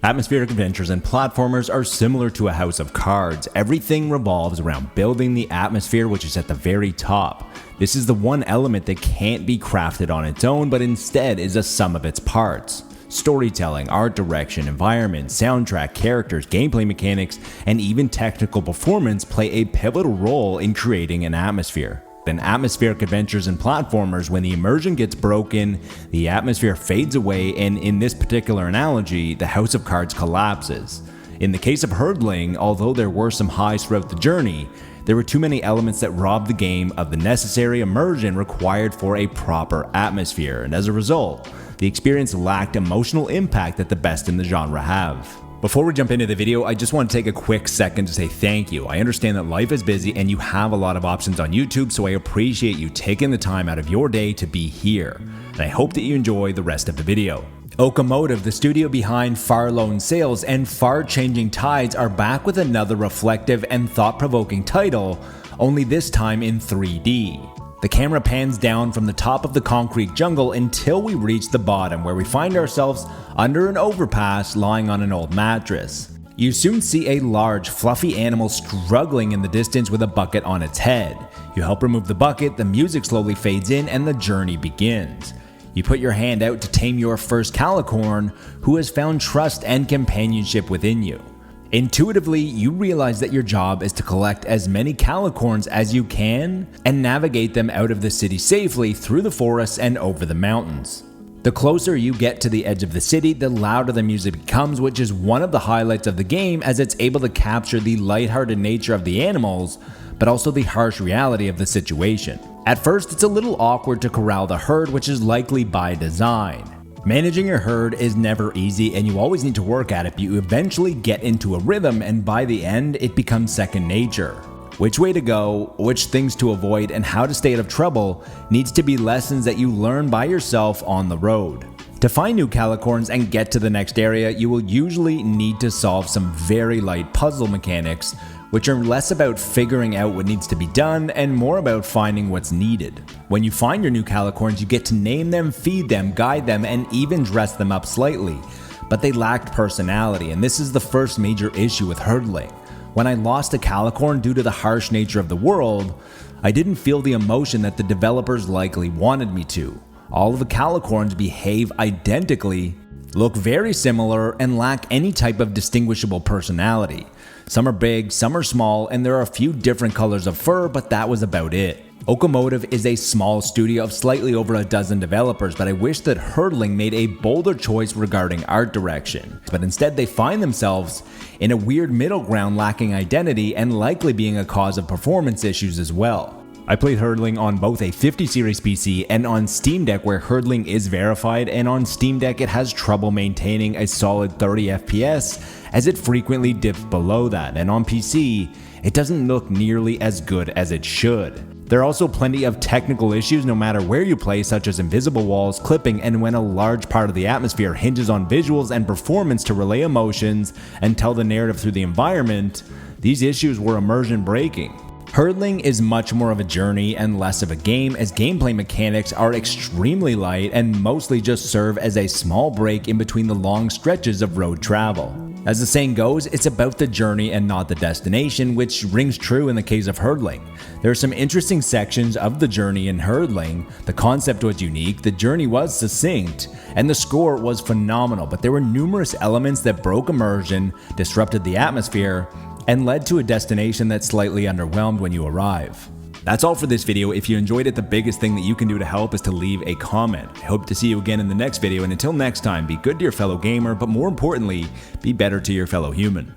Atmospheric adventures and platformers are similar to a house of cards. Everything revolves around building the atmosphere, which is at the very top. This is the one element that can't be crafted on its own, but instead is a sum of its parts. Storytelling, art direction, environment, soundtrack, characters, gameplay mechanics, and even technical performance play a pivotal role in creating an atmosphere. In atmospheric adventures and platformers, when the immersion gets broken, the atmosphere fades away, and in this particular analogy, the house of cards collapses. In the case of Herdling, although there were some highs throughout the journey, there were too many elements that robbed the game of the necessary immersion required for a proper atmosphere, and as a result, the experience lacked emotional impact that the best in the genre have. Before we jump into the video, I just want to take a quick second to say thank you. I understand that life is busy and you have a lot of options on YouTube, so I appreciate you taking the time out of your day to be here. And I hope that you enjoy the rest of the video. Okamotive, the studio behind Far Lone Sails and Far Changing Tides, are back with another reflective and thought-provoking title, only this time in 3D. The camera pans down from the top of the concrete jungle until we reach the bottom, where we find ourselves under an overpass lying on an old mattress. You soon see a large, fluffy animal struggling in the distance with a bucket on its head. You help remove the bucket, the music slowly fades in, and the journey begins. You put your hand out to tame your first calicorn, who has found trust and companionship within you. Intuitively, you realize that your job is to collect as many calicorns as you can and navigate them out of the city safely through the forests and over the mountains. The closer you get to the edge of the city, the louder the music becomes, which is one of the highlights of the game, as it's able to capture the lighthearted nature of the animals, but also the harsh reality of the situation. At first, it's a little awkward to corral the herd, which is likely by design. Managing your herd is never easy and you always need to work at it, but you eventually get into a rhythm, and by the end it becomes second nature. Which way to go, which things to avoid, and how to stay out of trouble needs to be lessons that you learn by yourself on the road. To find new calicorns and get to the next area, you will usually need to solve some very light puzzle mechanics, which are less about figuring out what needs to be done and more about finding what's needed. When you find your new calicorns, you get to name them, feed them, guide them, and even dress them up slightly. But they lacked personality, and this is the first major issue with Herdling. When I lost a calicorn due to the harsh nature of the world, I didn't feel the emotion that the developers likely wanted me to. All of the calicorns behave identically, look very similar, and lack any type of distinguishable personality. Some are big, some are small, and there are a few different colors of fur, but that was about it. Okamotive is a small studio of slightly over a dozen developers, but I wish that Herdling made a bolder choice regarding art direction. But instead they find themselves in a weird middle ground, lacking identity and likely being a cause of performance issues as well. I played Herdling on both a 50 series PC and on Steam Deck, where Herdling is verified, and on Steam Deck it has trouble maintaining a solid 30 FPS as it frequently dips below that, and on PC it doesn't look nearly as good as it should. There are also plenty of technical issues no matter where you play, such as invisible walls, clipping, and when a large part of the atmosphere hinges on visuals and performance to relay emotions and tell the narrative through the environment, these issues were immersion breaking. Herdling is much more of a journey and less of a game, as gameplay mechanics are extremely light and mostly just serve as a small break in between the long stretches of road travel. As the saying goes, it's about the journey and not the destination, which rings true in the case of Herdling. There are some interesting sections of the journey in Herdling. The concept was unique, the journey was succinct, and the score was phenomenal, but there were numerous elements that broke immersion, disrupted the atmosphere, and led to a destination that slightly underwhelmed when you arrive. That's all for this video. If you enjoyed it, the biggest thing that you can do to help is to leave a comment. I hope to see you again in the next video, and until next time, be good to your fellow gamer, but more importantly, be better to your fellow human.